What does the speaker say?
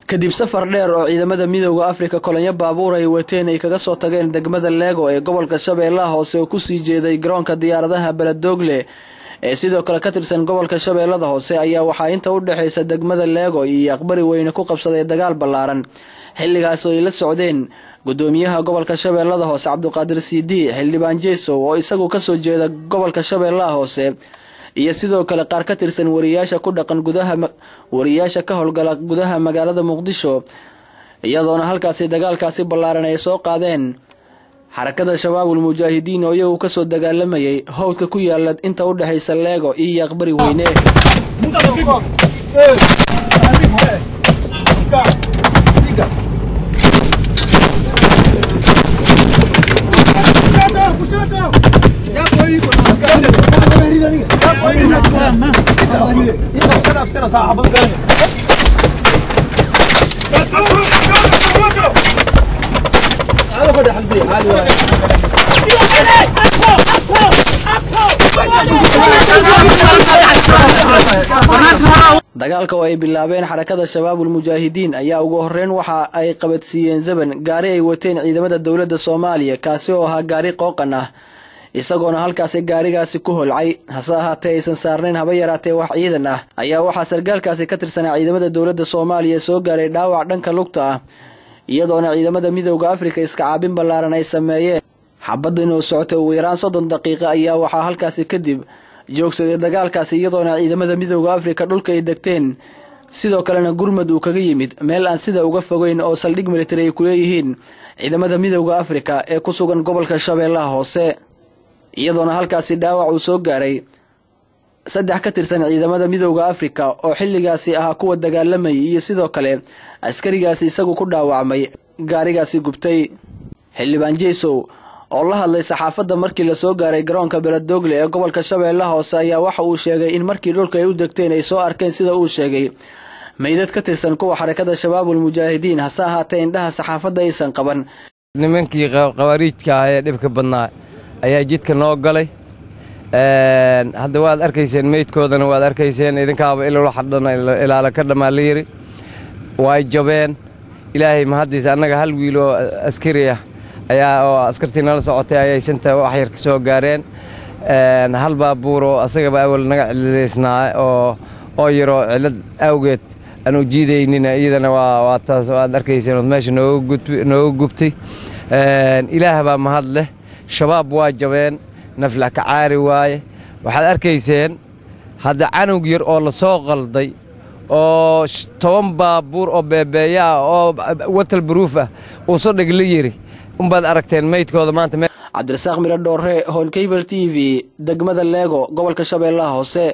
kadib safar dheer oo ciidamada midowga Afrika kolonyo baabuur ay wateen ay kaga soo tageen degmada Lego ee gobolka Shabeellaha Hoose oo ku sii jeeday garoonka diyaaradaha Baladogle ee sidoo kale ka tirsan gobolka Shabeellaha Hoose ayaa waxa inta u dhaxaysa degmada Lego iyo aqbari weyn ku qabsaday dagaal ballaaran xilligaas oo ay la socdeen gudoomiyaha gobolka Shabeellaha Hoose Cabduqaadir Siidi xildhibaan Jeeso oo isagu ka soo jeeda gobolka Shabeellaha Hoose iyo sidoo kale qaar ka tirsan wariyaasha ku dhaqan wariyaasha ka howlgala gudaha magaalada Muqdisho iyadoona halkaas dagaalkaasi ballaaran ay soo qaadeen xarakada shabaabul mujaahidiin oo iyagu ka soo dagaalamayay hawdka ku yaala inta u dhaxaysa Lego iyo aqbari weyne dagaalka oo ay bilaabeen xarakada shabaabul mujaahidiin ayaa ugu horreyn waxa ay qabadsiiyeen Zaban gaari ay wateen ciidamada dawladda Soomaaliya kaasi oo ahaa gaari qooqan ah isagoona halkaas gaarigaasi ku holcay hase ahaatee aysan saarnayn haba yaraatee wax ciidan ah ayaa waxa sargaalkaasi ka tirsanaa ciidamada dawladda Soomaaliya soo gaaray dhaawac dhanka lugta ah iyadoona ciidamada midowga Afrika iska caabin ballaaran ay sameeyeen xabaddan oo socotay ugu yaraan 30 daqiiqo ayaa waxa halkaas kadib joogsaday dagaalkaasi iyadoona ciidamada midowga Afrika dhulka ay degteen sidoo kalena gurmad uu kaga yimid meel aan sida uga fogeyn oo saldhig military ay ku leeyihiin ciidamada midowga Afrika ee ku sugan gobolka Shabeellaha Hoose iyadoona halkaasi dhaawac uu soo gaaray 3 ka tirsan ciidamada midowga Afrika oo xilligaasi ah kuwa dagaalamay iyo sidoo kale askarigaasi isagu ku dhaawacmay gaarigaasi gubtay xildhibaan Jeeso oo la hadlay saxaafadda markii la soo gaaray garoonka Baladogle ee gobolka Shabeellaha Hoose ayaa waxa uu sheegay in markii dhulka ay u degteen ay soo arkeen sida uu sheegay meydad ka tirsan kuwa xarakada shabaabul mujaahidiin hase ahaatee indhaha saxaafadda aysan qaban nimankii qawaariijka ee dhibka badnaa ayaa jidka noo galay hadda waad arkayseen meydkoodana waad arkayseen idinkaaba ilaa xadhan ilaala ka dhamaaleeyay way jabeen ilaahay ma hadiisa annaga hal wiil oo askari ah ayaa oo askartiina la socotay ayay santa wax yar ka soo gaareen hal baabuur oo asagaba awal naga cilaysnaa oo yaro cilad awgeed aanu jiideynina iyadana waa taas oo aad arkayseen meesha noo gubtay ilaah baa mahad leh shabaab waa jabeen nafla ka caari waaye waxaad arkayseen hadda canug yar oo la soo qalday oo 10 baabuur oo beebeeya oo watal proof ah oo soo dhig la yiri umbaad aragteen meydkooda maanta Cabdirasaaq Miro Dhoore Hon Cable TV degmada Lego gobolka Shabeellaha Hoose